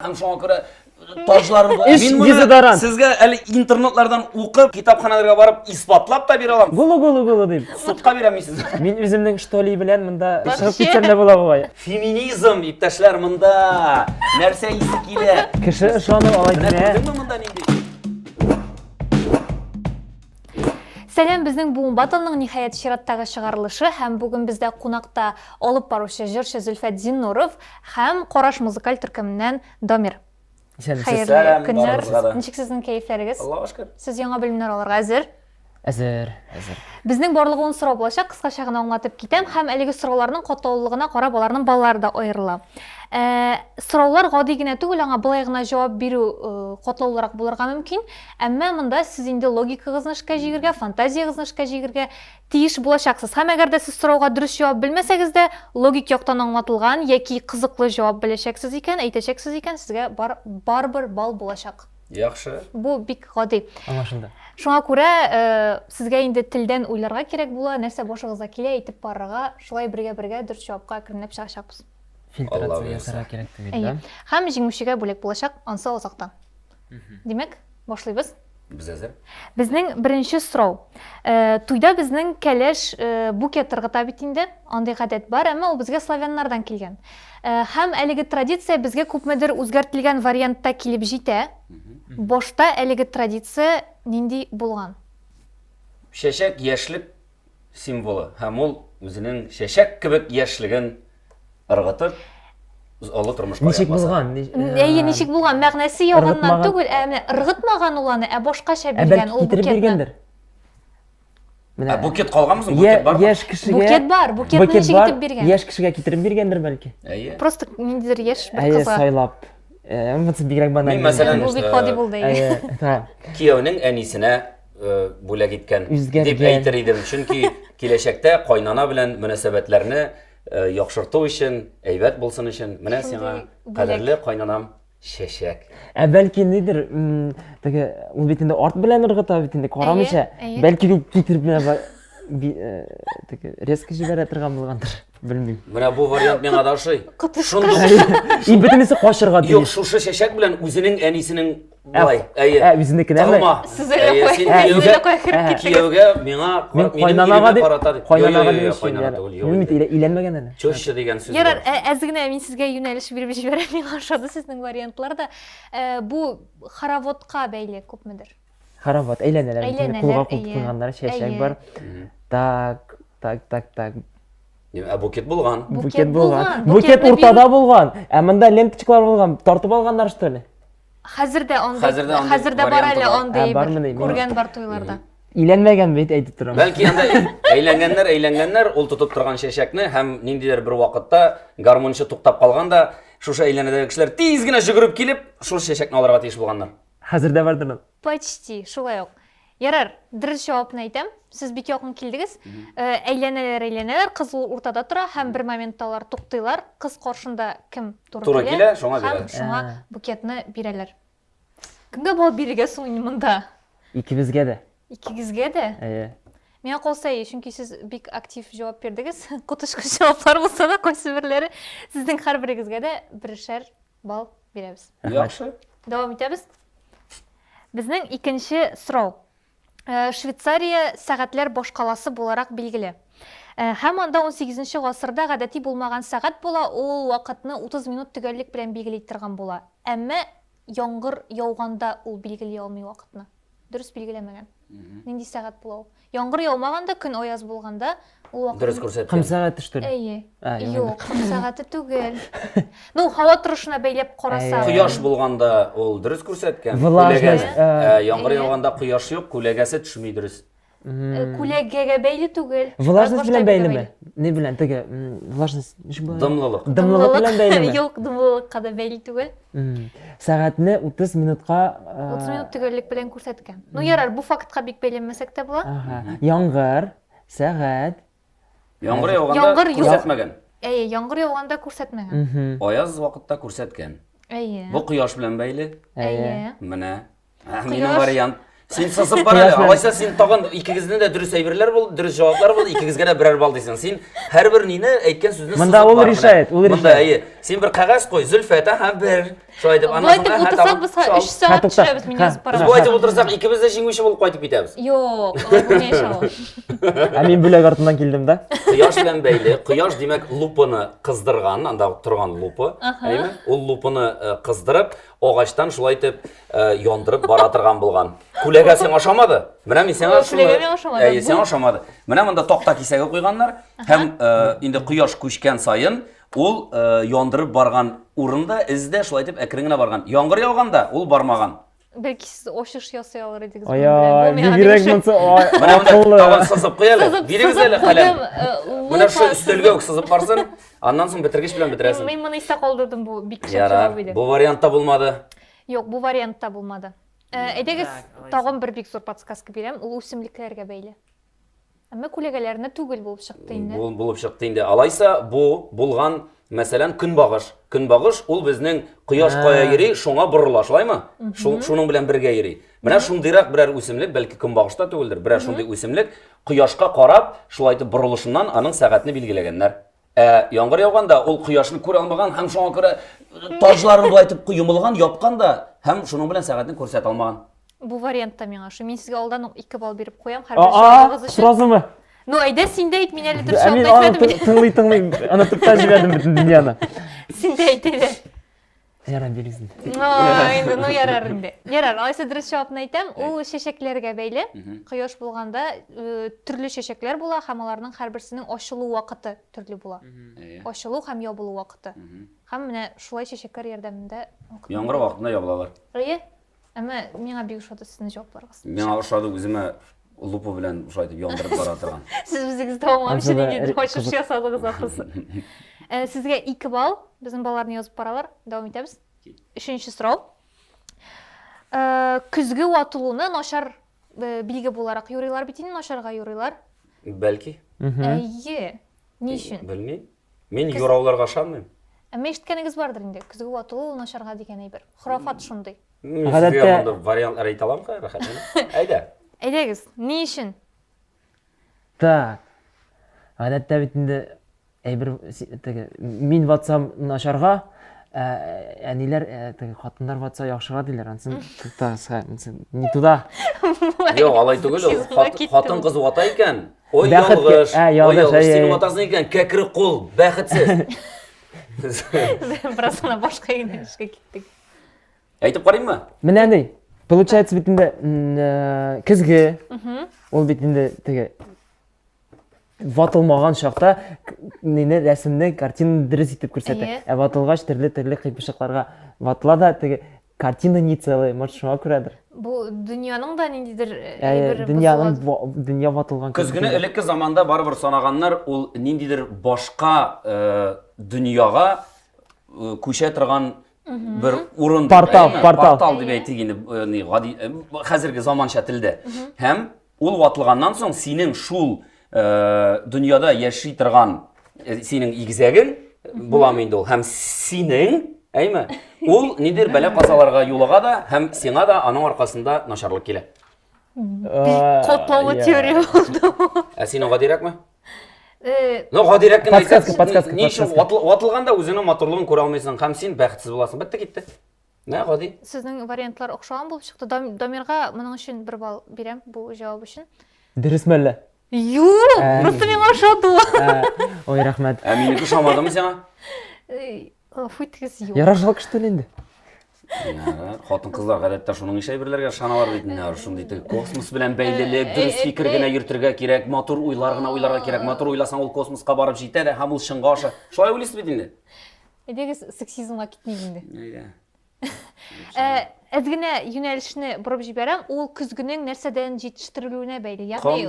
Hem şu an göre tajlarım var. İş gizlidaran. Sizge internetlerden okuyup kitapxonalarga barıp ispatlap da bir alam. Gulu deyip. Sudqa beremisiz. Men özümden iştoli bilen mında çıkıp gitsem de bola boy. Feminizm iptaşlar mında. Nerse isikile. Kişi şu anda alay Ne dine. gördün mü mında neydi? Сәлем, біздің буын батылның нихаят шираттағы шығарылышы һәм бүгін бізде қонақта олып барушы жыршы Зүлфәт Зиннуров һәм Қораш музыкаль түркемнән Домир. Хәерле Сәлем, көннәр. барыгызга да. Ничек сезнең кәефләрегез? Аллаһу шөкер. Сез яңа белемнәр алырга әзер? Әзер. Безнең барлыгы 10 сорау булачак, кыскача гына аңлатып китәм һәм әлеге сорауларның катлаулылыгына карап аларның баллары да аерыла. Сораулар гади генә түгел, аңа былай гына җавап бирү катлаулырак булырга мөмкин. Әмма монда сез инде логикагызны эшкә җигергә, фантазиягызны эшкә җигергә тиеш булачаксыз. Һәм әгәр дә сез сорауга дөрес җавап белмәсәгез дә, логик яктан аңлатылган яки кызыклы җавап беләчәксез икән, әйтәчәксез икән, сезгә барбер балл булачак. Яхшы. Бу бик гади. Аңлашылды. Шуңа күрә сезгә инде телдән уйларга кирәк була, нәрсә башыгызга килә, әйтеп барырга, шулай бергә дөрес җавапка кергәнеп чыгачакбыз. Фильтрация ясарга кирәк түгел да. Һәм җиңүчегә бүләк булачак ансы азактан. Димәк, башлыйбыз. Biz әзер. Безнең беренче сорау. Туйда безнең кәләш букет ыргыта бит инде. Андый гадәт бар, әмма ул безгә славяннардан килгән. Һәм әлеге традиция безгә күпмедер үзгәртелгән вариантта килеп җитә. Башта әлеге традиция нинди булган? Шәшәк яшьлек символы. Һәм ул үзенең шәшәк кебек яшьлеген ыргытып, олы тормышка Ничек япмаса. булган? Ничек булган? Мәгънәсе ягыннан Ыргытмаган. түгел, менә ыргытмаган ул аны, башкача биргән Бәлки ул китереп букетны. биргәндер. Букет калганмы? Букет бар. Яшь кешегә. Букет бар, букетны ничек итеп биргән? Яшь кешегә китереп биргәндер бәлки. Әйе. Просто ниндидер яшь бер Әйе, кызга. сайлап. Монсы бигрәк банан. Мин мәсәлән, Бу бик гади булды. Әйе, та. Кияүнең әнисенә бүләк иткән Үзгәргән. дип әйтер идем. Чөнки киләчәктә кайнана белән мөнәсәбәтләрне яхшырту өчен, әйбәт булсын өчен, менә сиңа кадерле кайнанам шәшәк. Бәлки нидер, теге ул бит инде арт белән ыргыта бит инде карамыйча. Әйе. Бәлки бит китереп менә теге резко җибәрә торган булгандыр. Белмим. Менә бу вариант миңа да ошый. И бөтенесе кашырга Юк, тиеш. шушы шәшәк белән үзенең әнисенең булай. Үзенекенәме? Тагыма. Сезгә Әйе, куй, син үзенә куй кереп киттегез. Кияүгә миңа Мен минем кайнанага иремә карата дип. кайнанага Юк, дигән кайнана түгел, юк. Мин өйләнмәгән әле. Чөшче дигән сүз Ярар, бар. әз генә мин сезгә юнәлеш биреп җибәрәм, миңа ошады сезнең вариантларда. Бу хороводка бәйле күпмедер? Хоровод әйләнәләр. Әйләнәләр, Кулга кулып әйе. куйганнар, шәшәк Әйе. бар. Так. Букет булган. Букет булган. Букет Букетны уртада булган. Ә монда ленточкалар булган. Тартып алганнар что ли? Хәзердә Хәзердә андый бар варианты әле бар. андый Бармы дим? күргән бар туйларда. Өйләнмәгән бит әйтеп торам. Бәлки анда әйләнгәннәр, ул тотып торган шәшәкне һәм ниндидер бер вакытта гармончы туктап калганда, шушы әйләнәдәге кешеләр тиз генә жүгереп килеп, шул шәшәкне алырга тиеш булганнар. Хәзердә бардыр. Почти, шулай ук. Ярар, дөрес җавапны әйтәм. Сез бик якын килдегез. Әйләнәләр, кыз уртада тора һәм бер моментта алар туктыйлар. Кыз каршында кем Туры килә, шуңа һәм бирә. шуңа букетны бирәләр. Кемгә бал бирергә соң монда? Икебезгә дә. Икегезгә дә? Әйе. Миңа калса, чөнки сез бик актив җавап бирдегез. Котышкыч җаваплар булса да, кайсы берләре сезнең һәрберегезгә дә бершәр бал бирәбез. Яхшы. Дәвам итәбез. Безнең икенче сорау. Швейцария сәгатьләр башкаласы буларак билгеле. Һәм анда 18нче гасырда гадәти булмаган сәгать була, ул вакытны 30 минут төгәллек белән билгели торган була. Әмма яңгыр яуганда ул билгели алмый вакытны. Дөрес билгеләмәгән. Нинди сәгать була ул? Яңгыр яумаганда, көн аяз булганда ул вакыт. Дөрес күрсәткән. 5 сәгать что ли? Әйе. Яңгыр. Юк, сәгате түгел. Ну, һава торышына бәйләп караса. Кояш булганда ул дөрес күрсәткән. Влажность, Яңгыр яуганда кояш юк, күләгәсе төшми дөрес. Күләгәгә бәйле түгел. Влажность Башка белән бәйле. бәйлеме? Не белән, теге влажность ничек була? Дымлылык. Дымлылык белән бәйлеме? Юк, дымлылыкка да бәйле түгел. Сәгатьне 30 минутка 30 минут төгәллек белән күрсәткән. Ну ярар, бу фактка бик бәйләнмәсәк тә була. Яңгыр, сәгать. Яңгыр яуганда Яңгыр юк. күрсәтмәгән. Әйе, яңгыр яуганда күрсәтмәгән. Аяз вакытта күрсәткән. Әйе. Бу кояш белән бәйле. Әйе. Менә. Минем вариант Сен сызып бар әле. Алайса сен тагын икегезнең дә дөрес әйберләр булды, дөрес җаваплар булды, икегезгә дә берәр балл дисең. Сен һәрбер нине әйткән сүзне сызып Монда ул решает, ул Монда решает. Сен бер кагаз кой, Зөлфәтә һәм бер. Шулай дип, Былай айтып отырсак, без 3 сәгать төшерәбез, мин язып Без барам. бу айтып отырсак, икебез дә җиңүче булып кайтып китәбез. Юк, алай булмый иншалла. Ә мин бүләк артыннан килдем да. Кояш белән бәйле. Кояш димәк лупаны кыздырган, анда торган лупы, әйме? Ул лупаны кыздырып, агачтан шулай итеп яндырып бара торган булган. Күләгә сен ашамады. Менә мин сиңа Күләгә мин ашамадым. Әйе, сен ашамады. Менә монда такта кисәге куйганнар һәм инде кояш күчкән сайын ул яндырып барган урында эздә шулай итеп әкрен генә барган. Яңгыр яуганда ул бармаган. Belki siz oşuş yasağı alır ediniz. Ай, бигрәк монсы Менә монда акыллы. тагын сызып куй әле. Бирегез әле каләм. Менә шу өстәлгә үк сызып барсын. Аннан соң бетергеч белән бетерәсең. Мен bunu ise kaldırdım bu bir kişi Яра, cevabı idi. бу вариантта булмады. Yok bu variantta bulmadı. Edegіз tağın bir big zor подсказка берем. Ул үсемлекләргә бәйле. Әмма күләгәләренә түгел булып чыкты инде. Булып чыкты инде. Алайса бу булган мәсәлән көнбагыш. Көнбагыш ул безнең кояш кая йөри, шуңа борыла, шулаймы? Шуның белән бергә йөри. Менә шундыйрак берәр үсемлек, бәлки көнбагышта түгелдер, берәр шундый үсемлек кояшка карап, шулай итеп борылышыннан аның сәгатьне билгеләгәннәр. Яңгыр яуганда ул кояшны күрә алмаган һәм шуңа күрә таҗларын булай итеп йомылган, япкан да һәм шуның белән сәгатьне күрсәтә алмаган. Bu variantta миңа шу. Мин сезгә алдан ук 2 балл биреп куям. Һәр бер җавабыгыз өчен. Сразумы? Ну, әйдә син дә әйт, мин әле Мин дөрес аны җавап әйтмәдем. тыңлый, онытып та җибәрдем бөтен дөньяны. Син дә әйт әле. Ярар, бирегез. Инде, ну ярар инде. Ярар, алайса дөрес җавапны әйтәм. Ул чәчәкләргә бәйле. Кояш булганда төрле чәчәкләр була, һәм аларның һәрберсенең ачылу вакыты төрле була. Ачылу һәм ябылу вакыты. Һәм менә шулай чәчәкләр ярдәмендә Яңгыр вакытында ябылалар. Әйе. Әмма миңа бик ошады сезнең җавапларыгыз. Мен ошады үземә лупа белән шулай итеп яндырып бара торган. Сез үзегез тамам Ансыз да шуны ачыш ясадыгыз ахрысы. Сезгә 2 балл. Безнең балларны язып баралар. Дәвам итәбез. 3нче сорау. Көзгө ватылуны начар билге буларак юрыйлар бит инде, начарга юрыйлар. Бәлки. Әйе. Ни өчен? Белмим. Мин юрауларга ышанмыйм. Әмма ишеткәнегез бардыр инде. Көзгө ватылу начарга дигән әйбер. Хурафат шундый. Гадәттә вариантлар әйтә аламмы, рәхәт. Әйдә. Әйдәгез, ни өчен? Так. Гадәттә бит инде әйбер мин ватсам начарга, әниләр хатыннар ватса яхшыга диләр. Ансын не туда. Юк, алай түгел. Хатын кыз вата икән. Ой, Бәхет- ялгыш. ялгыш, Ой, син әйе. ватасың икән, кәкре кул, бәхетсез. Брасына башка юнәлешкә киттек. Әйтеп карыйммы? Менә ни? Получается бит инде көзгө. Ул бит инде теге ватылмаган чакта нене рәсемне, картинаны дөрес итеп күрсәтә. Әйе. Ә ватылгач төрле кыйпышыкларга ватыла да теге картина не целая, может шуңа күрәдер. Бу дөньяның да ниндидер Дөнья ватылган. Көзгене элекке заманда барыбер санаганнар, ул ниндидер башка дөньяга күчә торган бер урын. Портал дип әйтик инде, хәзерге заманча телдә. Һәм ул ватылганнан соң синең шул дөньяда яши торган синең игезәгең буламы инде ул. Һәм синең, әйме? Ул нидер бәла казаларга юлыга да һәм сиңа да аның аркасында начарлык килә. Котлаулы теория булды. Ә син гадирәкме? Ну, гадирәк кенә Подсказка. ватылганда үзеңнең матурлыгын күрә алмыйсың һәм син бәхетсез буласың. Бетте китте. Нә гади? Сезнең вариантлар охшаган булып чыкты. Дамирга моның өчен 1 балл бирәм бу җавап өчен. Дөресме әллә? Юк, просто миңа ошады. Ой, рәхмәт. Ә минеке ошамадымы сиңа? Фуйтигез юк. Яражлык что инде. Хатын кызлар гадәттә шуның ишә берләргә ышаналар бит инде. Шундый космос белән бәйлелек, дөрес фикер генә йөртергә кирәк, матур уйлар гына уйларга кирәк. Матур уйласаң ул космоска барып җитә дә һәм ул чынга аша. Шулай уйлыйсыз бит инде. Әйдәгез, сексизмга китмик инде. Әйдә. Әзгенә юнәлешне бурып җибәрәм, ул көзгенең нәрсәдән җитештерелүенә бәйле. Ягъни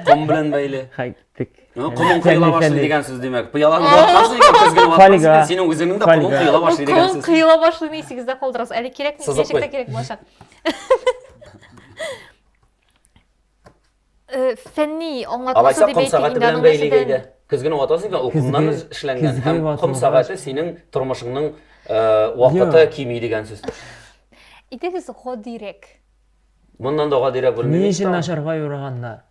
Ком белән бәйле. Хәйтик. Кулың кыйла башлый дигән сүз димәк. Пыяларны ваткансың икән көзгене ваткансың. Синең үзеңнең дә кулың кыйла башлый дигән Кулың сүз. кыйла башлый исегездә калдырасыз. Әле кирәкме? Сызып Ничектә куй. кирәк булачак? Фәнни аңлатмасы Алайса дип ком әйтик сәгате инде белән аның бәйле нәрсәдән. гәйдә. Көзгене ватасың икән, ул кумнан эшләнгән һәм ком сәгате синең тормышыңның вакыты кими дигән сүз. Итегіз ғодирек. Мындан да гадирәк Ни белмим. өчен начарга юрганна?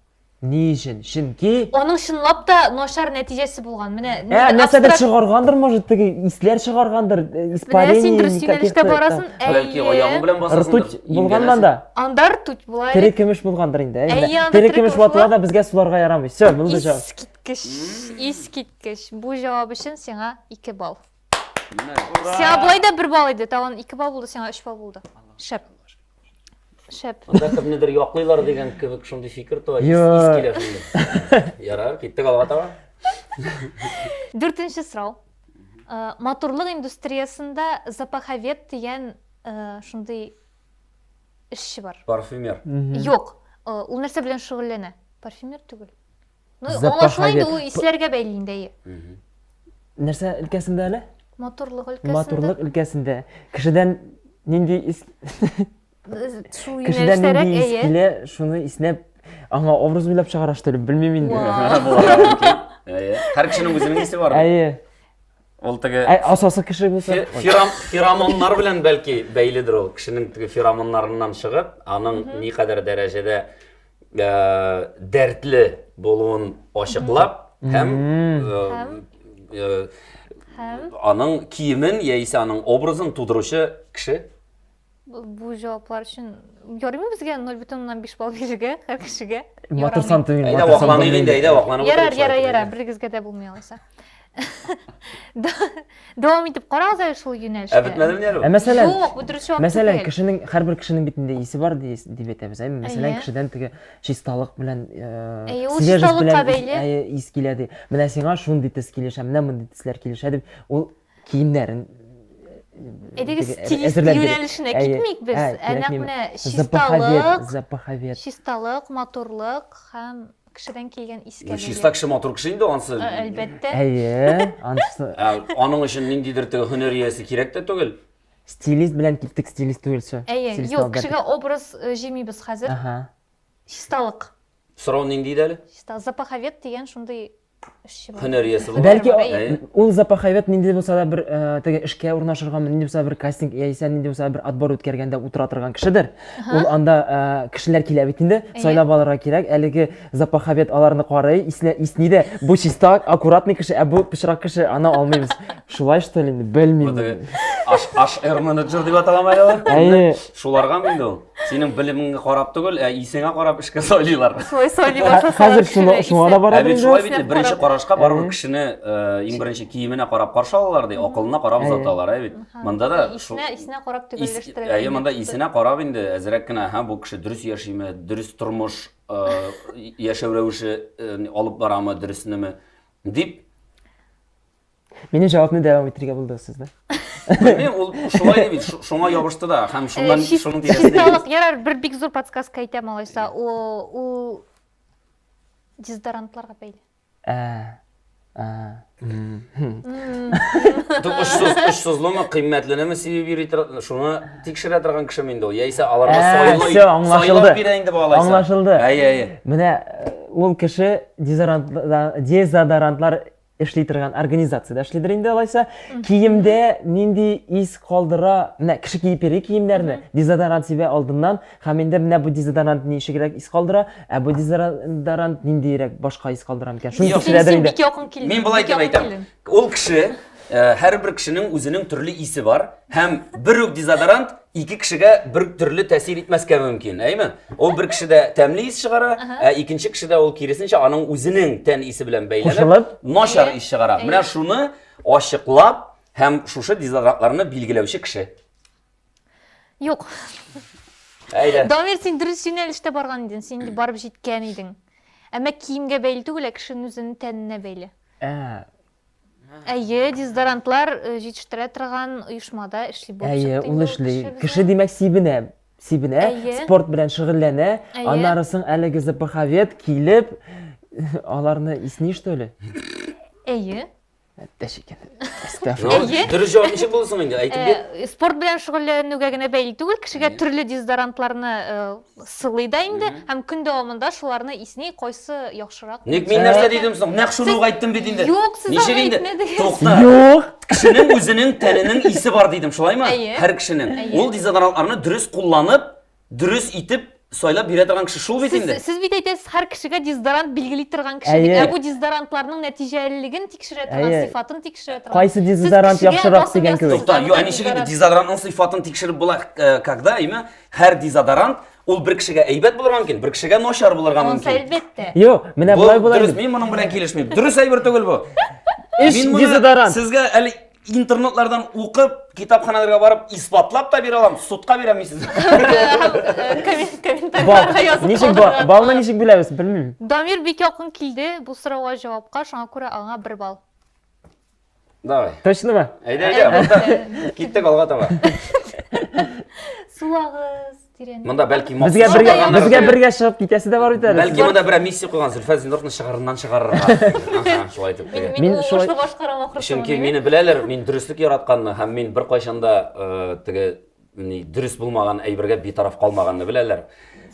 Ни өчен? Чөнки Оның шынлап та нашар нәтижесі болған. Міне, нәрсәдер чыгаргандыр, может, теге исләр чыгаргандыр, сен испарение дұрыс юнәлештә барасың. Бәлки аягың белән басасың. Ртуть булганнан да. Андар тут булай. Тере көмеш булгандыр инде. Әйе, анда Тере тере көмеш көмеш ватыла да безгә суларга ярамый. Всё, булды җавап. Искиткіш. Бұл жауап үшін сеңа 2 балл. Сеңа бұлай да 1 балл еді. Тауан 2 балл болды, сеңа 3 балл болды. Шәп. Шәп. Анда кемнедер яклыйлар дигән кебек шундый фикер туа. Yo. Искиләр шундый. Ярар, киттек алга таба. 4-нче сорау. Моторлык индустриясында запаховед дигән шундый эшче бар. Парфюмер. Юк, ул нәрсә белән шөгыльләнә? Парфюмер түгел. Ну, Запаховед. аңлашылай ул исләргә бәйле инде. Нәрсә өлкәсендә әле? Моторлык өлкәсендә. Моторлык өлкәсендә. Кешедән нинди Шу кешедән юнәлештәрәк, нинди әйе. искиле, шуны иснәп, аңа образ уйлап чыгараштыр, белмим инде. Һәр кешенең үзенең исе бар. Әйе. Ул теге Асасы кеше булса. феромоннар белән бәлки бәйледер ул. Кешенең теге феромоннарыннан чыгып, аның никадәр дәрәҗәдә дәртле булуын ачыклап һәм аның киемен яисә аның образын тудыручы кеше. Бу җаваплар өчен ярыймы безгә 0,5 балл бирергә һәр кешегә? Матурсан түгел. Әйдә вакланыйк инде, әйдә вакланып Ярар, бергезгә дә булмый алса. Дәвам итеп карагыз әле шул юнәлештә. Бетмәдеме ни әле? Мәсәлән, Юк, бу дөрес җавап Мәсәлән, түгел. кешенең һәрбер кешенең битендә исе бар дип әйтәбез. Мәсәлән, Әйе. кешедән теге чисталык белән Әйе, ул свежесть чисталыкка белән бәйле. ис килә ди. Менә сиңа шундый төс килешә, менә мондый төсләр килешә дип, ул киемнәрен Әйдәгез стилист юнәлешенә китмик без. Әнә менә запаховед. чисталык, моторлык һәм кешедән килгән искә. Чиста кеше матур кеше инде ансы. Әлбәттә. Әйе, анысы Аның өчен ниндидер теге һөнәр иясе кирәк тә түгел. стилист белән киттек, стилист түгелсә. Әйе, юк, кешегә образ җимибез хәзер. Аха. Чисталык. Сорау нинди иде әле? Чисталык, запаховед дигән шундый эшче бар. Һөнәр иясе бу. Бәлки Әйе. ул запаховед нинди булса да бер теге эшкә урнашырга, нинди булса бер кастинг яисә нинди булса бер отбор үткәргәндә утыра торган кешедер. Ул анда кешеләр килә бит инде, сайлап алырга кирәк. Әлеге запаховед аларны карый, исни дә бу чиста, аккуратный кеше, бу пычрак кеше, аны алмыйбыз. Шулай что ли, белмим. HR менеджер дип аталам әле. Әйе. Шуларга инде ул. Синең белемеңгә карап түгел, исеңә карап эшкә сайлыйлар. Шулай сөйли башласа. Хәзер шуңа да бара Бит инде. шулай бит, беренче карашка барбыр кешене иң беренче киеменә карап каршы алалар ди, акылына карап узаталар, бит. Монда да Исенә карап төгәлләштерә. Әйе, монда исенә карап инде әзрәк кенә, бу кеше дөрес яшиме, дөрес тормыш яшәү рәвеше алып барамы, дөресенеме дип. Минем җавапны дәвам итәргә булды сездә. Белмим, ул шулай бит, шуңа ябышты да, һәм шуннан шуның тирәсендә. Чисталык, ярар, бер бик зур подсказка әйтәм алайса. Ул дезодорантларга бәйле. Үч созлымы, кыйммәтленеме себеп йөри шуны тикшерә торган кеше инде ул. Яисә аларга сайлап бирә инде бу алайса. Аңлашылды. Әйе. Менә ул кеше дезодорантлар эшли торган организациядә эшлидер инде алайса. Киемдә нинди ис калдыра, менә кеше киеп йөри киемнәрне, дезодорант себе алдыннан, һәм инде менә бу дезодорант ничегрәк ис калдыра, бу дезодорант ниндирәк башка ис калдыра микән? Шуны тикшерәдер инде. Мин булай дип әйтәм. Ул кеше һәрбер кешенең үзенең төрле исе бар һәм бер үк дезодорант ике кешегә бер төрле тәэсир итмәскә мөмкин, әйме? Ул бер кешедә тәмле ис чыгара, икенче кешедә ул киресенчә аның үзенең тән исе белән бәйләнеп, начар ис чыгара. Менә шуны ачыклап һәм шушы дезодорантларны билгеләүче кеше. Юк. Әйдә. Дамир, син дөрес юнәлештә барган идең, син барып җиткән идең. Әмма киемгә бәйле түгел, кешенең үзенең тәненә бәйле. Әйе, дезодорантлар җитештерә торган оешмада эшли булып чыкты. Әйе, ул эшли. Кеше димәк сибенә, спорт белән шөгыльләнә, аннары соң әлеге запаховед килеп, аларны исни что ли? Әйе. Тәшикән. Дөрес җавап ничек булсын инде? Әйтеп бир. Спорт белән шөгыльләнүгә генә бәйле түгел, кешегә төрле дезодорантларны сылый да инде, һәм көн дәвамында шуларны исни, кайсы яхшырак. Ник мин нәрсә дидем соң? Нәкъ шуны ук әйттем бит инде. Юк, сез Ничек инде? әйтмәдегез. Тукта. Юк. Кешенең үзенең тәненең исе бар дидем, шулаймы? Әйе. Һәр кешенең. Әйе. Ул дезодорантларны дөрес кулланып, дөрес итеп сайлап бирә торган кеше шул бит инде. Сіз бит әйтәсез, һәр кешегә дезодорант билгели торган кеше. Әйе. Бу дезодорантларның нәтиҗәлелеген тикшерә торган, Әйе. сыйфатын тикшерә торган. Кайсы дезодорант Сез кешегә яхшырак басым дигән кебек. ясыйсыз, Тукта, анда ничек инде дезодорантның сыйфатын тикшереп була, когда име? Һәр дезодорант ул бер кешегә әйбәт булырга мөмкин, бер кешегә начар булырга Онсы мөмкин. әлбәттә. Yo, менә Бу болай була дөрес, инде. мин моның белән килешмим. Дөрес әйбер түгел бу. Эш Мин моны дезодорант. сезгә әле интернетлардан укып, китапханаларга барып исбатлап та бирә алам, судка бирәм мин сезгә. Комментарийларга язып Ничек калдырырга. балны ничек беләбез, белмим. Дамир бик якын килде бу сорауга җавапка, шуңа күрә аңа 1 балл. Давай. Точнымы? Әйдә, монда киттек алга таба. Сулагыз, тирән. Монда бәлки Безгә махсус кылганнар бергә бар. бергә чыгып китәсе дә бар бит әле. Бәлки монда бер миссия куйган, Зөлфәт Зиннурны шыгарыннан чыгарырга. Аха, шулай итеп. теге. Мин шулай- уңышлы башкарам ахрысы. Чөнки мине беләләр, мин дөреслек яратканны һәм мин бер кайчанда теге дөрес булмаган әйбергә битараф калмаганны беләләр.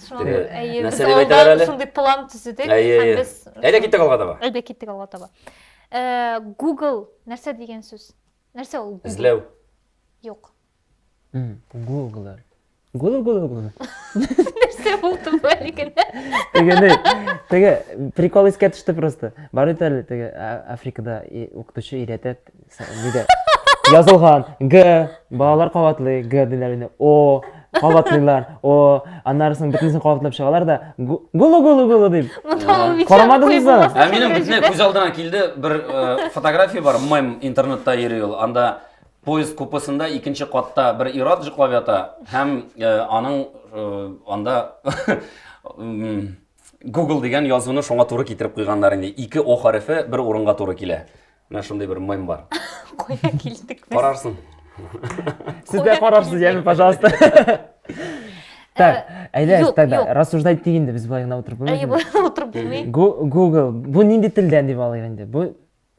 теге, Әйе, без нәрсә дип әйтәләр алда әле? шундый план төзедек. Әйе, һәм әйе. без Әйдә киттек алга таба. Әйдә киттек алга таба. Google нәрсә дигән сүз? Нәрсә ул? Google? Эзләү. Юк. Google. Google. Нәрсә булды бу әлегә? Теге прикол искә төште просто. Бар бит әле теге Африкада укытучы өйрәтә нидә язылган Г, балалар кабатлый, Г диләр, О кабатлыйлар, О, аннарысын бөтенсен кабатлап чыгалар да гулу дип. Карамадыңызмы? Минем бөтенләй күз алдына килде бер фотография бар, мем интернетта йөри ул. Анда поезд купесында икенче катта бер ир-ат җыклап ята һәм аның анда Google дигән язуны шуңа туры китереп куйганнар инде. 2 О хәрефе бер урынга туры килә. Менә шундый бер мем бар. Кая килдек без? Карарсың. Сез дә карарсыз, яме, пожалуйста. Так, әйдә, Юк, тогда юк. рассуждать дигәндә без болай гына утырып Әйе, булмый. бу утырып булмый. Google, бу нинди телдән дип алыйк инде? Бу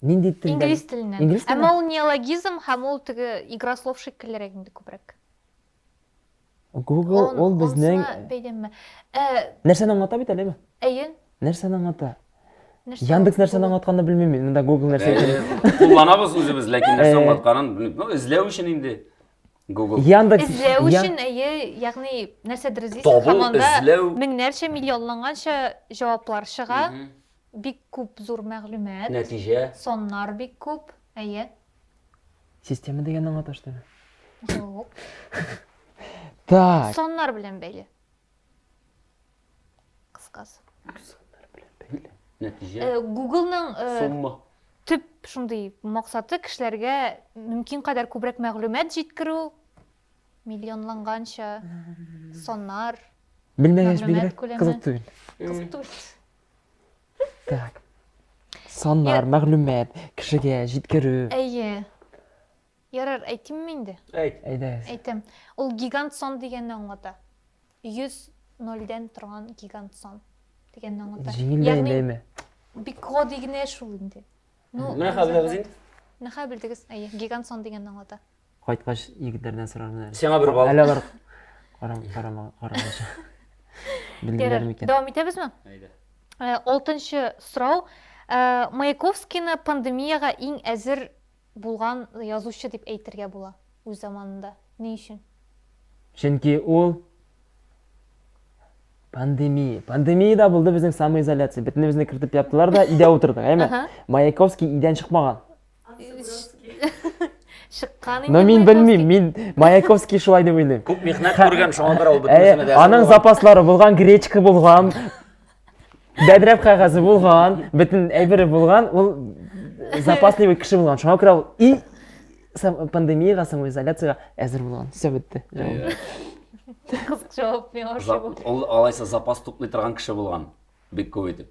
нинди телдән? Инглиз теленнән. Инглиз теленнән? Әмма ул неологизм һәм ул теге игра слов шикеллерәк инде күбрәк. Google ул безнең бәйдәме? нәрсәне аңлата бит әлеме? Әйе. Нәрсәне аңлата? Нәрсә Яндекс ул? нәрсәне аңлатканны белмим мин. Монда Google нәрсә икән. Кулланабыз үзебез, ләкин нәрсә аңлатканын белмим. Эзләү өчен инде Google. Яндекс Эзләү өчен әйе, ягъни нәрсәдер эзлисең, Табу, һәм анда эзләү. меңнәрчә, миллионланганча җаваплар чыга. Бик күп зур мәгълүмат, Нәтиҗә. соннар бик күп. Әйе. система дигәнне аңлата штеме? Юк. Так. Соннар белән бәйле. Кыскасы. Нәтиҗә. Google'ның Сумма. төп шундый максаты кешеләргә мөмкин кадәр күбрәк мәгълүмат җиткерү, миллионланганча соннар. Белмәгәч Мәгълүмат бигрәк күләме. кызык түгел. Кызык түгел. Так. Саннар, мәгълүмат, кешегә җиткерү. Әйе. Ярар, әйтимме инде? Әйт. Әйдә. Әйтәм. Ул гигант сон дигәнне аңлата. 100 нолдән торган гигант сон дигәнне аңлата. Җиңелдән дәйме? Бик гади генә шул инде. Менә хәзер инде. Нәһә билдегез? Әйе, гигант сон дигәнне аңлата. Кайткач егетләрдән сорармын әле. Сиңа бер бал. Әле алар карамаганчы. Белдиләр Ярар, микән? дәвам итәбезме? Әйдә. 6-нчы сорау. Маяковскийны пандемияга иң әзер булган язучы дип әйтергә була үз заманында. Ни өчен? Чөнки ул Пандемияда булды безнең самоизоляция. Бөтенебезне кертеп яптылар да, өйдә утырдык, әйме? Ага. Маяковский өйдән чыкмаган. Шыккан Но мин белмим, мин Маяковский шулай дип уйлыйм. Күп михнәт күргән, шуңа күрә ул бөтенесенә дә. Аның запаслары булган, гречка булган, бәдрәп кагазы булган, бөтен әйбере булган, ул запасливый кеше булган. Шуңа күрә ул и пандемияга, самоизоляцияга әзер булган. Все бетте. Кызык җавап миңа ошый. Ул алайса запас туплый торган кеше булган. Бик күп итеп.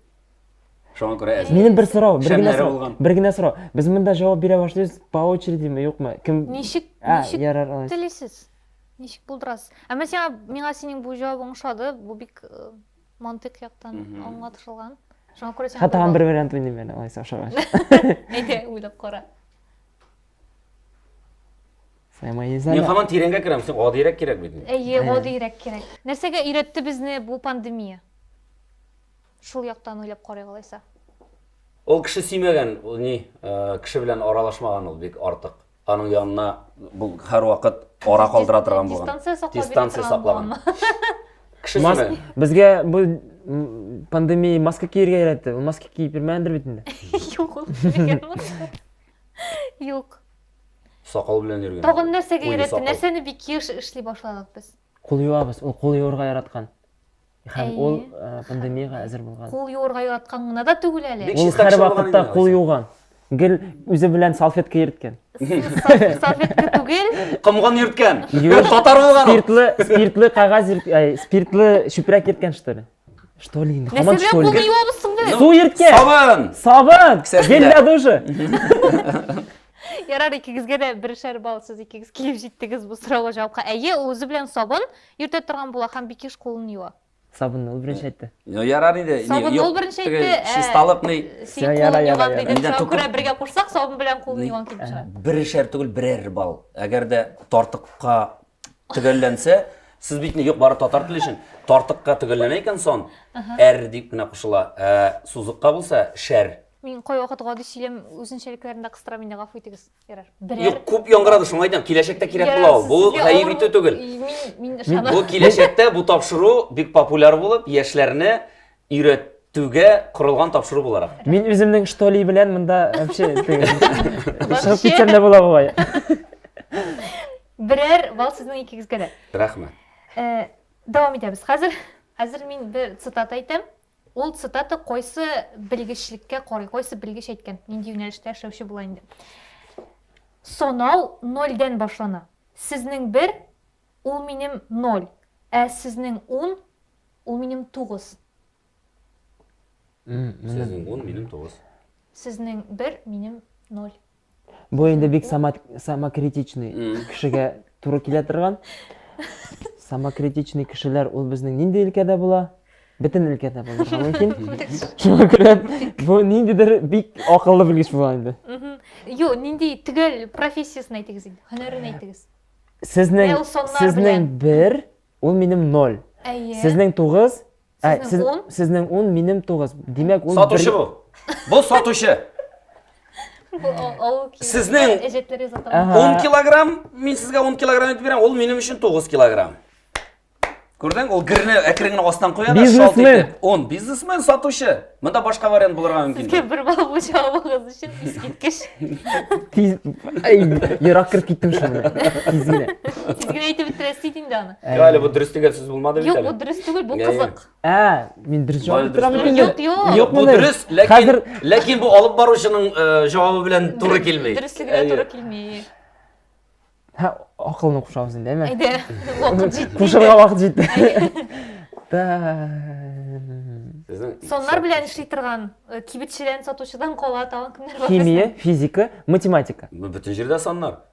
Шуңа күрә әзер. Минем бер сорау, Шәмнәре булган. бер генә сорау. Без монда җавап бирә башлыйбыз по очередиме, юкмы? Кем? Ничек Ярар, алайса. телисез? Ничек булдырасыз? Әмма миңа синең бу җавабың ошады. Бу бик мантык яктан аңлатылган. Шуңа күрә сиңа. Хатаган бер вариант уйныйм мен, алайса ошагач. Әйдә, уйлап кара. Мин Самоизоляция. һаман тирәнгә керәм, син гадиерәк кирәк бит. Әйе, гадиерәк кирәк. Нәрсәгә өйрәтте безне бу пандемия? Шул яктан уйлап карыйк алайса. Ул кеше сөймәгән, ул ни, кеше белән аралашмаган ул бик артык. аның янына бұл һәр вакыт ара калдыра торган булган. Дистанция саклаган. Кешесеме? Безгә бу пандемия маска кияргә өйрәтте. Ул маска киеп йөрмәгәндер бит инде. Юк, ул белмәгән. Юк. Сакал белән йөргән. Тагын нәрсәгә Уйлы өйрәтте? сакал. Нәрсәне бик еш эшли башладык без. Кул юабыз. Ул кул юырга яраткан. Һәм Әйе. ул пандемияга әзер булган. Кул юырга яраткан гына да түгел әле. Бик Ул чиста һәр кеше булган вакытта инде, кул Айса. юган. Гел үзе белән салфетка йөрткән. Салфетка түгел. Кымган йөрткән. Юк. Татар булган ул. Спиртлы кагаз спиртлы чүпрәк йөрткән что ли? Что ли инде? Һаман Нәрсә что белән ли? кулны юабызсың без? Су йөрткән. Сабын. Сабын. Кесәсендә. Гел для душа. Ярар, икегезгә дә бершәр балл сез икегез килеп җиттегез бу сорауга җавапка. Әйе, ул үзе белән сабын йөртә торган була һәм бик еш кулын юа. Сабынны ул беренче әйтте. Ярар иде. Сабын ул беренче әйтте. Чисталык ни? Син Яра, кулын яра, юган яра. диде. Нидән Шуңа түгел? күрә бергә курсак, сабын белән кулын юган килеп чыга. Берешәр түгел берәр бал. Әгәр дә тартыкка төгәлләнсә, сез бит юк бары татар теле өчен. Тартыкка төгәлләнә икән сон, әр дип кенә кушыла. Сузыкка булса, шәр. Мин кай вакыт гади сөйләм үзенчәлекләрендә кыстырам инде, гафу итегез. Ярар. Юк, күп яңгырады шуңа әйтәм. Киләчәктә кирәк була ул. Бу гаип итү түгел. Мин Бу киләчәктә бу тапшыру бик популяр булып, яшьләрне өйрәтүгә корылган тапшыру буларак. Мин үземнең что ли белән монда вообще чыгып китсәм дә була бугай. берәр бал сезнең икегезгә дә. Рәхмәт. Дәвам итәбез. Хәзер мин бер цитата әйтәм. Ул цитата кайсы белгечлеккә карый, кайсы белгеч әйткән, нинди юнәлештә эшләүче була инде. Сонау 0-дән башлана. Сезнең 1 ул минем 0, ә сезнең 10 ул минем 9. Сезнең 10, минем 9. Сезнең 1 минем 0. Бу инде бик самокритичный кешегә туры килә торган. Самокритичный кешеләр ул безнең нинди өлкәдә була? Бөтен өлкәдә булырга мөмкин. Шуңа күрә бу ниндидер бик акыллы белгеч була инде. Юк, нинди төгәл профессиясын әйтегез инде, һөнәрен әйтегез. Сезнең 1 ул минем 0. Әйе. Сезнең 9 Сезнең 10? Сезнең 10 минем 9. Димәк ул Сатучы бу. Бу сатучы. Сезнең әҗәтләре затан. 10 килограмм, мин сезгә 10 килограмм итеп бирәм, ул минем өчен 9 килограмм. Күрдең, ул герне әкренне астан куя да шалт итеп. 10 бизнесмен, сатучы. Монда башка вариант булырга мөмкин. Сезгә бер бал бу җавабыгыз өчен искиткеч. Ерак киреп киттем шуны. Тизгенә. Сезгә әйтеп бетерәсез инде аны. Әле бу дөрес дигән сүз булмады бит Юк, әле. бу дөрес түгел, бу кызык. Мин дөрес җавап бирәм Юк, инде. Юк. Бу дөрес, ләкин бу алып баручының җавабы белән туры килмәй. Дөреслеккә туры килмәй. Акылны кушабыз инде, әйме? Әйдә, вакыт җитте. Кушарга вакыт җитте. Соннар белән эшли торган кибетчедән, сатучыдан кала тагын кемнәр бар? Химия, физика, математика. Бөтен җирдә саннар.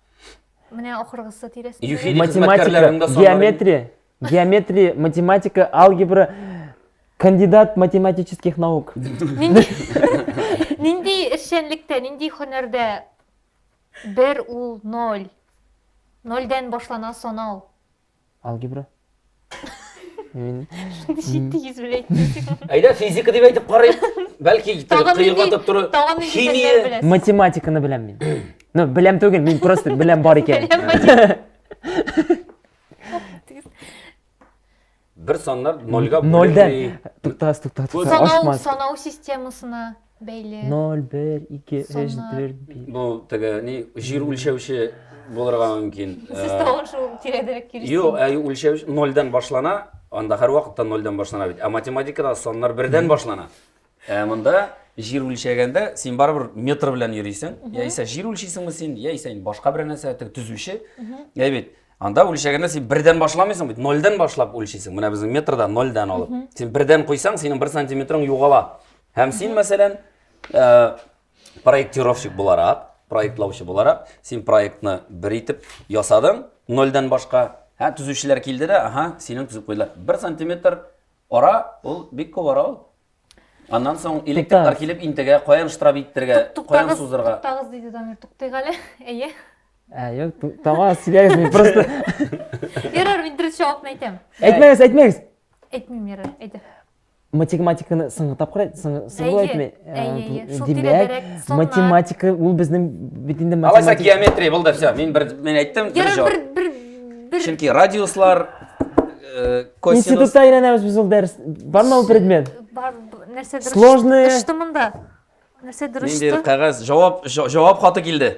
Менә ахыргысы тирәсендә. Юхиди Математика, хезмәткәрләрендә саннар. геометрия, математика, алгебра, кандидат математических наук. Нинди эшчәнлектә, нинди һөнәрдә 1 ул 0. 0-дән башлана санау. Алгебра. Мин Җитдигез белән әйттегез. Әйдә физика дип әйтеп карыйк. Бәлки кыйгатып туры. Тагын нинди фәннәр Химия. беләсез? математиканы беләм мин. Ну, беләм түгел, мин просто беләм бар икән. Бер саннар 0-га 0-дән. Туктас. Санау системасына бәйле. 0, 1, 2, 3, Саннар. 4, 5. Бу теге ни җир үлчәүче булырга мөмкин. Сез тагын шул тирәдәрәк килешсез. Юк, үлчәү 0-дан башлана, анда һәр вакытта 0-дан башлана бит. Математикада саннар 1-дән башлана. Монда җир үлчәгәндә син барыбер метр белән йөрисең, яисә җир үлчисеңме син, яисә башка бер нәрсә төзүче. Я бит, анда үлчәгәндә син 1-дән башламыйсың бит, 0-дан башлап үлчисең. Менә безнең метрда 0-дан алып. Син 1-дән куйсаң, синең 1 сантиметрың югала. Һәм син мәсәлән проектировщик буларак, проектлаучы буларак, син проектны бер итеп ясадың, 0-дан башка. Төзүчеләр килде дә, синең төзүп куйдылар. 1 сантиметр ара, ул бик күп ара ул. Аннан соң электриклар килеп интегә, каян штраф иттергә, каян сузырга. Туктагыз диде Дамир, туктыйк әле. Әйе. Юк, тамам, сөйләгез, мин просто Ярар, мин дөрес җавапны әйтәм. әйтмәгез. Әйтмим, ярар, әйдә. математиканы сыңғытап қарайды, сыңғылы Әйе, шул Демәк, тирәдәрәк соннар. математика ул безнең бит инде Алайса математика. геометрия булды, все. Мен әйттем, бер жавап. бір Чөнки радиуслар, косинус. Институтта өйрәнәбез без ул дәрес. Бармы ул предмет? бар нәрседер Сложные. ұшты мында. Нәрседер Нинди ұшты. кагаз жавап хаты килде.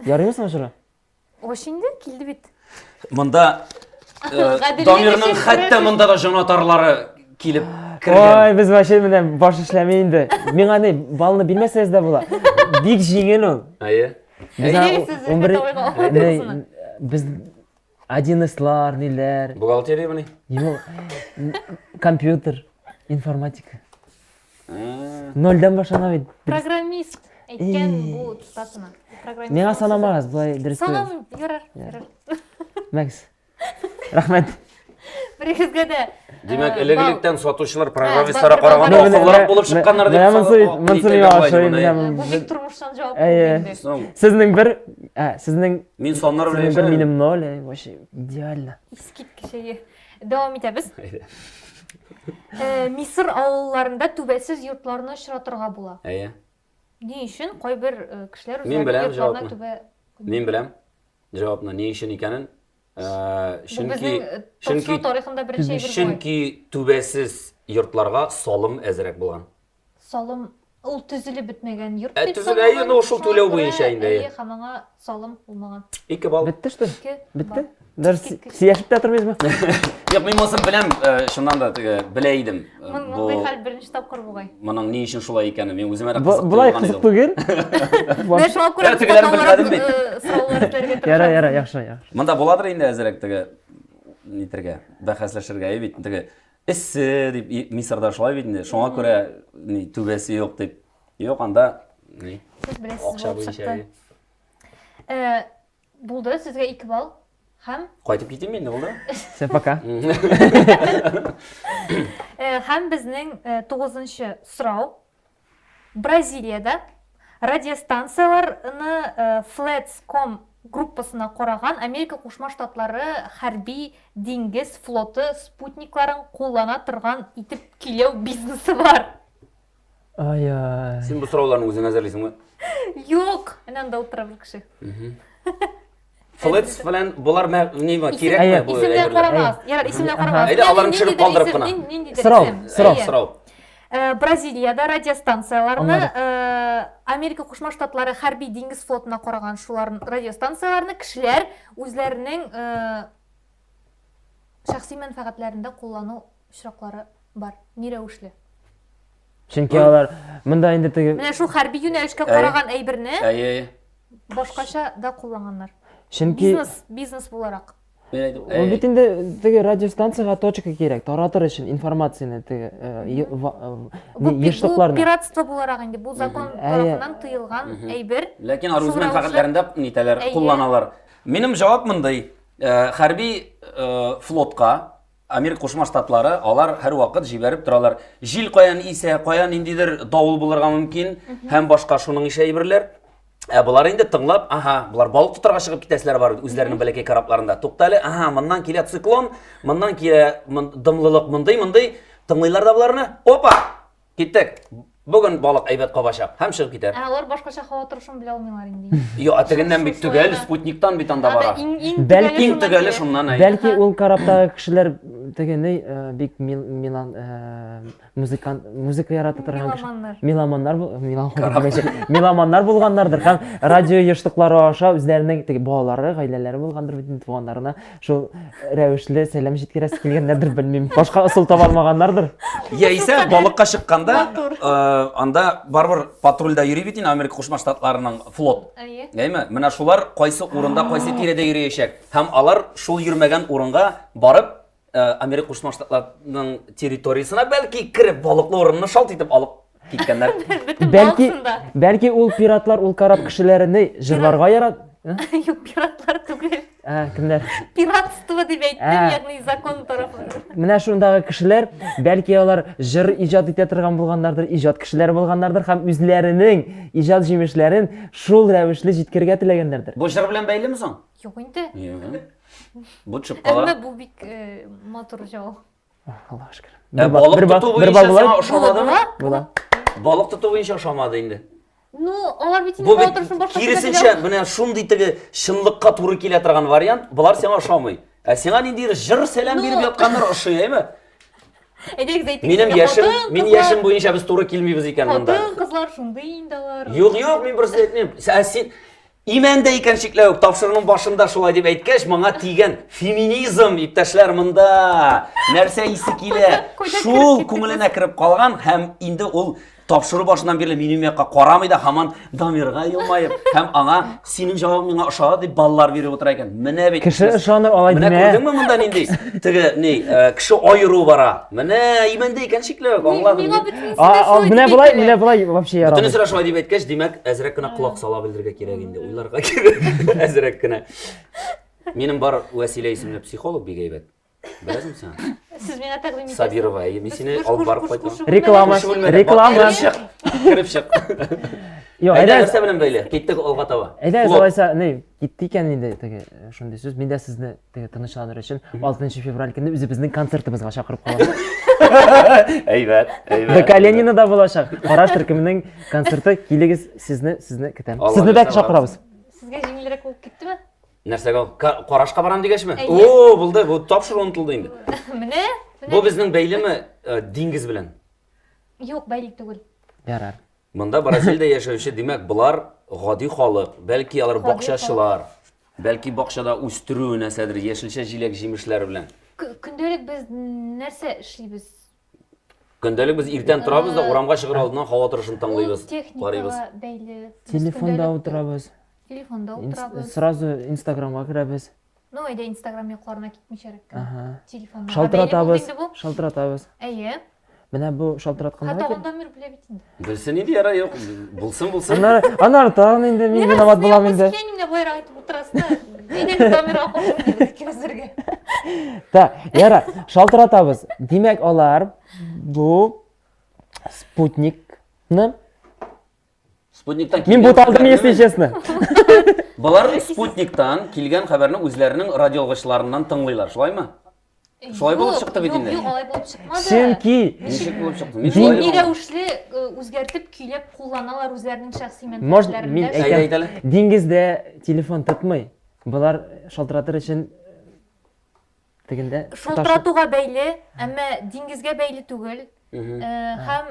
Ярыймы соң шура? Ошинде килди бит. Мында Гадиле Дамирның дешеп хәтта мында да жанатарлары килеп Ой, кергән. без вообще менә баш эшләмәй инде. Миңа ни балны бирмәсәгез дә була. Бик җиңел ул. Әйе. Әйе, сез хәтта Без 11-лар, ниләр, Бухгалтерия буны. компьютер, информатика. Нольдан башлана бит. Программист әйткән бу тутасына. Миңа санамагыз, булай дөрес. Санам, ярар. Мәкс. Рахмәт. Берегезгә дә. Димәк, элегилектән сатучылар программистларга Ба- караганда ба- ба- акыллырак булып чыкканнар дип. Мансур Ивашев, Бу бик тормыштан җавап Әйе. бирде. Сезнең бер, сезнең Мин саннар белән сезнең бер яшәдем. минем 0, вообще идеально. Искиткеч әйе. Дәвам итәбез. Мисыр авылларында түбәсез йортларны очратырга була. Әйе. Ни өчен кайбер кешеләр Мин беләм үзләренең йортларына җавапны. түбә Мин беләм. Җавапны ни өчен икәнен. Бу Чөнки безнең топшыру тарихында беренче әйбер булган. чөнки түбәсез йортларга салым әзрәк булган. Салым ул төзелеп бетмәгән йорт Төзелә, әйе, ну, шул түләү буенча инде, әйе. Һәм аңа салым булмаган. 2 бал. Бетте что? Ике Бетте? бар. Даже сияшеп тә тормыйсызмы? Юк, мин монысын беләм, шуннан да белә идем. Мондай хәл беренче тапкыр бугай. Моның ни өчен шулай икәнен мен үземә дә кызык Булай булган кызык идем. түгел. Менә шуңа күрә тегеләрен белмәдем бит. сораулар эзләргә Яра, тырышам. яра, яхшы. Монда буладыр инде әзрәк теге нитергә, бәхәсләшергә бит теге эссе дип Мисырда шулай бит инде. Шуңа күрә ни түбәсе юк дип. Юк, анда ни Сез беләсез акча булып буенча. чыкты. Булды, сезгә 2 балл. Һәм Кайтып китим инде булды. Все, пока. һәм безнең 9нчы сорау. Бразилиядә радиостанцияларны Flats.com группасына караган Америка Кушма Штатлары хәрби диңгез флоты спутникларын куллана торган итеп киләү бизнесы бар. Ай-ай. Син бу сорауларны үзең әзерлисеңме? Юк, анда утыра бер кеше. Флетс белән булар нима Әйе. кирәкме бу? Исемләр әйберләр? карамас. Ярар, исемләр карамас. Әйдә, аларны төшереп калдырып кына. Сорау. Сорау. Бразилиядә радиостанцияларны Аңладык. Америка Кушма Штатлары хәрби диңгез флотына караган шуларны радиостанцияларны кешеләр үзләренең шәхси мәнфәгатьләрендә куллану очраклары бар. Ни рәвешле? Чөнки алар монда инде теге Менә шул хәрби юнәлешкә караган әйберне Әйе. башкача да кулланганнар. чөнки Бизнес буларак. ул бит инде теге радиостанцияга точка кирәк, таратыр өчен информацияны теге Бу ешлыкларны. пиратство буларак инде. Бу закон Әйе. тарафыннан тыелган әйбер. Ләкин арыз Шул мәнфәгатьләрендә нитәләр Әйе. кулланалар. Минем җавап мондай. Хәрби флотка Америка Кушма Штатлары алар һәр вакыт җибәреп торалар. Җил каян исә, каян ниндидер давыл булырга мөмкин һәм башка шуның ише әйберләр. Булар инде тыңлап, булар балык тутарга чыгып китәсләр бар үзләренең бәләкәй корабларында. Туктале, моннан килә циклон, моннан килә дымлылык мондый, тыңлыйлар да буларны. Опа! Киттек. Бүген балык әйбәт кабачак һәм чыгып китә. Алар башкача һава торышын белә алмыйлар инде. Yo, атыгыннан бит түгел, спутниктан бит анда бара. Бәлки Иң төгәле шуннан әй. Бәлки ул караптагы кешеләр теге бик музыка ярата торган меломаннар булганнардыр һәм радио ешлыклары аша үзләренең теге балалары, гаиләләре булгандыр бит туганнарына шул рәвешле сәлам җиткерәсе килгәннәрдер, белмим. Башка ысул таба алмаганнардыр. Яисә балыкка чыкканда, анда барбыр патрульда йөри бит Америка Кушма Штатларының флот. Әйе. Әйме, менә шулар кайсы урында, кайсы тирәдә йөриячәк. Һәм алар шул йөрмәгән урынга барып, Америка Кушма Штатларының территориясына бәлки кирип балыклы урынны шалт итеп алып киткәннәр. Бәлки ул пиратлар ул карап кешеләрне җырларга ярат. Юк, пиратлар түгел. Кемнәр? Пиратство дип әйттем, ягъни закон тарафы. Менә шундагы кешеләр, бәлки алар җыр иҗат итә торган булганнардыр, иҗат кешеләре булганнардыр һәм үзләренең иҗат җимешләрен шул рәвешле җиткергә теләгәннәрдер. Бу җыр белән бәйлеме соң? Юк инде. Бу чыпкалар. Әмма бу бик матур җавап. Аллаға шүкір. Балык тоту бір бойынша бал саңа болады. ошамадымы? Бола. Балык тоту бойынша ошамады инде. Ну, алар бит инде Бу бит отырышын башка киресинче менә шундый теге чынлыкка туры килә торган вариант, булар сиңа ошамый. Ә сиңа нинди җыр сәлам биреп ятканнар ошый, әйме? Мин яшем буенча без туры килмибез икән монда. Хатын, кызлар шундый инде алар. Юк, мин берсе әйтмим. Син имәндә икән шикләү, тапшырының башында шулай дип әйткәч, моңа тигән феминизм иптәшләр монда. Нәрсә исе килә? Шул күңеленә кереп калган һәм инде ул тапшыру башыннан бирле минем якка карамый да һаман Дамирга елмаеп һәм аңа синең җавабың миңа ошады дип баллар биреп утыра икән. Менә бит Кеше ышаныр алай менә димә. күрдеңме монда нинди? Теге кеше айыру бара. Менә имәндә икән шикләү, аңладым. Менә булай вообще Бүтән ярамый. сыра шулай дип әйткәч, димәк, әзрәк кенә колак сала белергә кирәк инде. Уйларга кирәк. Әзрәк кенә. Минем бар Василия исемле психолог бик әйбәт. Беләсеңме син? Сез миңа тәкъдим итәсез. Сабирова, мин сине алып барып кайтам. Реклама. Кирип чык. Yok, Әйдә, әйдә, нәрсә белән бәйле? Киттек алга таба. әйдә, солайса, китті икән инде теге шундый сүз. Мин дә сезне теге тынычландырыр өчен 6 февраль көнне үзебезнең концертыбызга чакырып калам. Әйбәт, До Калининада булачак. Караш төркеменең концерты, килегез, сезне көтәм. Алла Сезне дә ясагыз. чакырабыз. Сезгә җиңелрәк булып киттеме? Нәрсәгә? Карашка барам дигәчме? Әйе. О, булды. Бу тапшыру онытылды инде. Менә? Бу безнең бәйлеме диңгез белән. Юк, бәйлек түгел. Ярар. Монда Бразилиядә яшәүче, димәк, булар гади халык, бәлки алар бакчачылар, бәлки бакчада үстерү нәрсәдер, яшелчә җиләк җимешләре белән. Көндәлек без нәрсә эшлибез? Көндәлек без иртән торабыз да урамга чыгыр алдыннан һава торышын тыңлыйбыз, карыйбыз. Техникага бәйле. Телефонда утырабыз. Телефонда утырабыз. Сразу Инстаграмга керәбез. Ну, әйдә Инстаграм якларына китмичәрәк. Ага. Телефонда. Шалтыратабыз. Әйе. Менә бу шалтыратканга Хәтта кер. онда мир белә бит инде. Белсен иде яра, юк, булсын. Аннары тагын инде мин виноват булам инде. Син мине байрак итеп утырасың. Әйдә Дамирга кушылып кирәзергә. Та, яра, шалтыратабыз. Димәк, алар бу спутникны Спутниктан Мин бут алдым, если честно. Булар спутниктан килгән хәбәрне үзләренең радиоалгычларыннан тыңлыйлар, шулаймы? Шулай булып чыкты бит инде. Юк, алай булып чыкмады. Чөнки Ничек булып чыкты? Ни рәвешле үзгәртеп көйләп кулланалар үзләренең шәхси мин мәнфәгатьләрендә. әйтәле. әйтәм, диңгездә телефон тотмый. Булар шалтыратыр өчен тегендә Шалтыратуга бәйле, әмма диңгезгә бәйле түгел. Һәм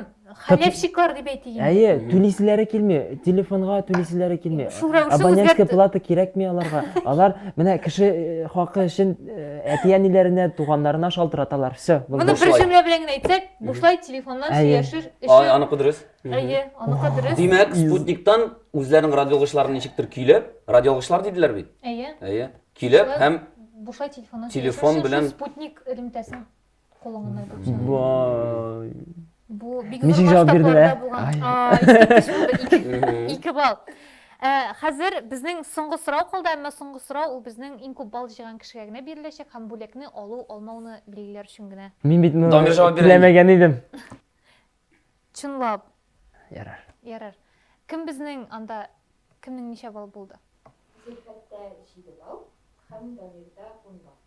хәләфчиклар дип әйтик. Әйе, түлиселәре килми, телефонга түлиселәре килми. Шул рәвешле Абонентская үзгәртеп- плата кирәкми аларга. Алар менә кеше хакы өчен әтиәниләренә, туганнарына шалтыраталар. Всё. Моны бер җөмлә белән генә әйтсәк, бушлай телефоннан Әйе. сөйләшер Ай, өчен. аныкы дөрес. Әйе, аныкы дөрес. Димәк, спутниктан үзләренең радиоалгычларын ничектер көйләп, радиоалгычлар диделәр бит. Әйе. Әйе. Көйләп һәм Бушлай телефоннан Телефон сөйләшер, белән- спутник элемтәсен кулланганнар булып чыга. Вай. Бу бик Ничек зур җавап бирдең, масштабларда ә? булган. Искиткеч булды, 2 балл. Хәзер безнең соңгы сорау калды, әмма соңгы сорау ул безнең иң күп балл җыйган кешегә генә биреләчәк һәм бүләкне алу, алмауны билгеләр өчен генә. Мин бит моны Дамир җавап бирә. теләмәгән идем. Чынлап, Ярар. ярар. Кем безнең анда кемнең ничә балл булды?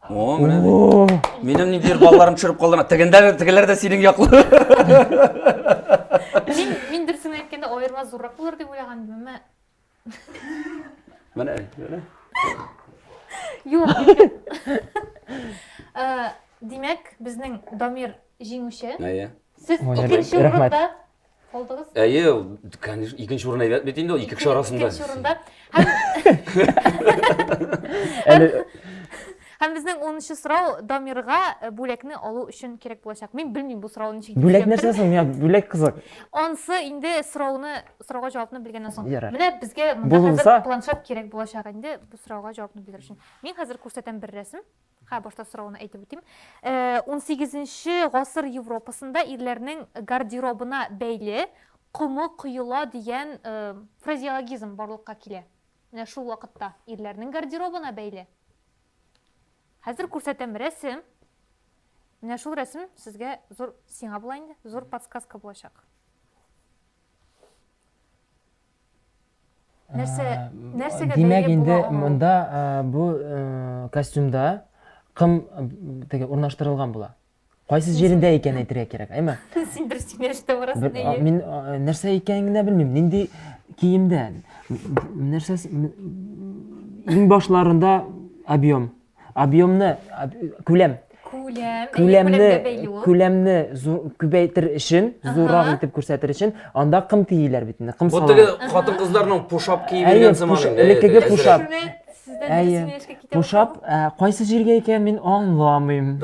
О, менә. О, Минем ниндидер балларым төшереп калдыра. Тегеләр дә синең яклы. Мин дөресен әйткәндә аерма зуррак булыр дип уйлаган идем, әмма Менә. юк. Димәк, безнең Дамир җиңүче. Әйе. Сез Ой, икенче рәхмәт. урында калдыгыз. Әйе, конечно, икенче урын әйбәт бит инде, ул 2 кеше арасында. Икенче урында. әле Һәм безнең 10нчы сорау Дамирга бүләкне алу өчен кирәк булачак. Мин белмим бу сорауны ничек. бүләк нәрсә соң? Миңа бүләк кызык. Ансы инде сорауга җавапны белгәннән соң. Ярар. Менә безгә монда Булса- хәзер планшет кирәк булачак инде бу сорауга җавапны бирер өчен. Мин хәзер күрсәтәм бер рәсем. Башта сорауны әйтеп үтим. 18нче гасыр Европасында ирләрнең гардеробына бәйле кумы коела дигән фразеологизм барлыкка килә. Менә шул вакытта ирләрнең гардеробына бәйле. Хәзер күрсәтәм рәсем. Менә шул рәсем сезгә зур сиңа була инде, зур подсказка булачак. Нәрсәгә Димәк бәйле инде була аңа? монда бу костюмда кым теге урнаштырылган була. Кайсы жерінде екен әйтергә кирәк, әйме? Син дөрес сөйләштә барасың, Бер- әйе. Мин нәрсә икәнен генә белмим. Нинди киемдә? Нәрсә иң башларында объем. Объемны күләм. Күләмне күбәйтер өчен, зуррак итеп күрсәтер өчен, анда кым тиеләр бит инде. Кым Bu сала. tege хатын-кызларның пушап киеп Әйе, йөргән заманы. элеккеге пушап. Сездән Әйе. Пушап кайсы җиргә икән мин аңламыйм.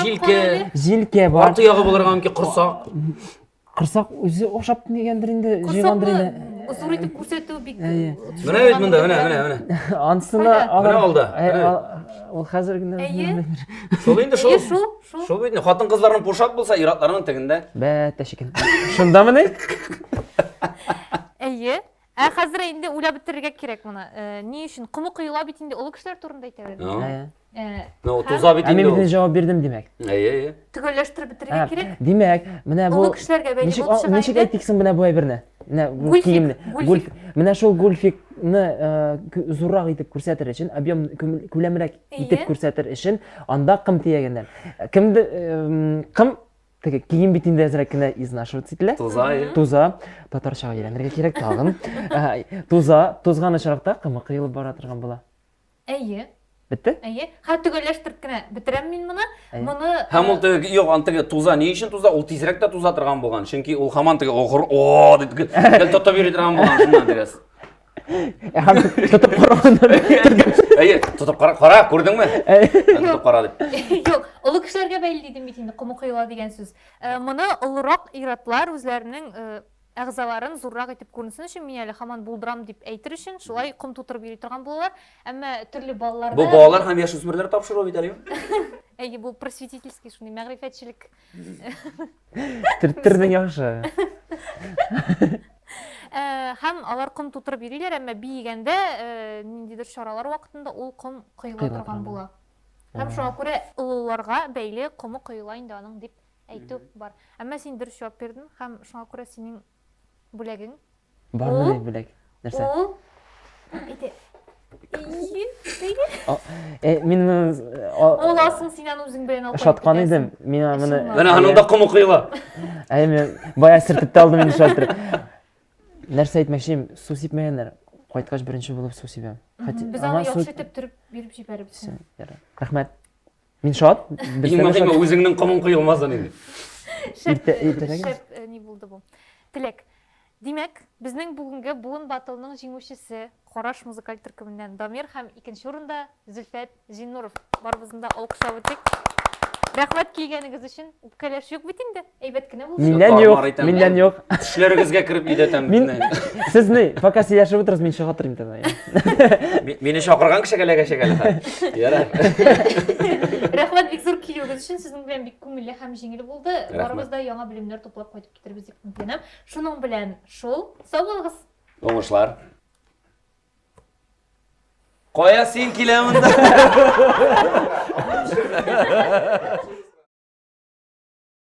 Жилке, Җилкә бар. арты ягы булырга мөмкин корсак. Кырсак үзе ошап дигәндер инде, җыйгандыр инде. Зур итеп күрсәтү бик. Менә бит монда, менә. Анысына Менә алда. Ул хәзер генә. Әйе. Шул инде шул. Шул. Шул бит хатын-кызларның пушап булса, иратларның тегендә. Бәтәшекен. Шундамы ни? Әйе. Хәзер инде уйлап бетерергә кирәк моны. Ни өчен кымы кыйла бит инде олы кешеләр турында әйтәбез. Ну, туза бит Мин инде. бит җавап бирдем димәк. Әйе. Төгәлләштереп бетерергә кирәк. Димәк, менә бу Олы кешеләргә бәйле ничек булып чыга ничек инде. әйтик соң менә бу әйберне? Менә бу Гульфик, киемне. гульфик. Менә шул гульфикны зуррак итеп күрсәтер өчен, объем күләмрәк итеп Әйе. күрсәтер өчен, анда кым тиягәннәр. Кым теге кием бит инде әзрәк кенә изнашивать ителә. Туза, әйе. Туза, татарчага өйрәнергә кирәк тагын. Тузган очракта кымы кыелып бара торган була. Әйе. Бетте? Әйе. Төгәлләштереп кенә бетерәм мин моны. Моны Һәм ул теге юк, антыгы туза, ни өчен туза? Ул тизрәк тә туза торган булган. Чөнки ул һаман теге огыр, о дип гел тотып йөри торган булган шуннан дигәс. Һәм тотып караганнар. Әйе, тотып кара, күрдеңме? Тотып кара дип. Юк, олы кешеләргә бәйле дидем бит инде кымы кыйла дигән сүз. Моны олырак иратлар үзләренең әгъзаларын зуррак итеп күрсен өчен мин әле һаман булдырам дип әйтер өчен шулай кым тутырып йөри торган булалар. Әмма төрле балаларда Бу балалар һәм яшүсмерләр тапшыру бит әле. әйе, бу просветительский шундый мәгърифәтчелек. Тирдең яхшы. Һәм алар кым тутырып йөриләр, әмма биегәндә ниндидер чаралар вакытында ул кым кыйла торган була. Һәм шуңа күрә олыларга бәйле кымы кыйла инде аның дип әйтү бар. Әмма син дөрес җавап бирдең һәм шуңа күрә синең бүләгең Бармы бүләк? Нәрсә? ул әйтә. Мин Ул асын синән үзең белән алып шаткан идем. Мин моны Менә аның да кымы кыйла. мен бая сыртып та алдым инде шалтыр. Нәрсә әйтмәкчем, су сипмәгәннәр. Кайткач беренче булып су сибәм. Без аны яхшы итеп төреп биреп җибәрбез. Рәхмәт. Мин шат. Иң мөһиме үзеңнең кымың кыйылмасын инде. Шәп ни булды бу? Теләк. Димәк, безнең бүгенге буын батылының җиңүчесе Караш музыкаль төркемнән Дамир һәм икенче урында Зөлфәт Зиннуров. Барыбызны да алкышлап үтик. Рәхмәт килгәнегез өчен. Үпкәләш юк бит инде. Әйбәт кенә булды. Миннән юк. Эшләрегезгә кереп идәтәм. Сез ни, пока сөйләшеп утырыз, мин чыга торыйм да. Мине чакырган кешегә ләгәшәгә. Ярар. Рәхмәт бик зур килүегез өчен. Сезнең белән бик күңелле һәм җиңел булды. Барыбыз да яңа белемнәр туплап кайтып китербез дип үмитләнәм. Шуның белән шул. Сау булыгыз. Уңышлар. Кая син килә монда?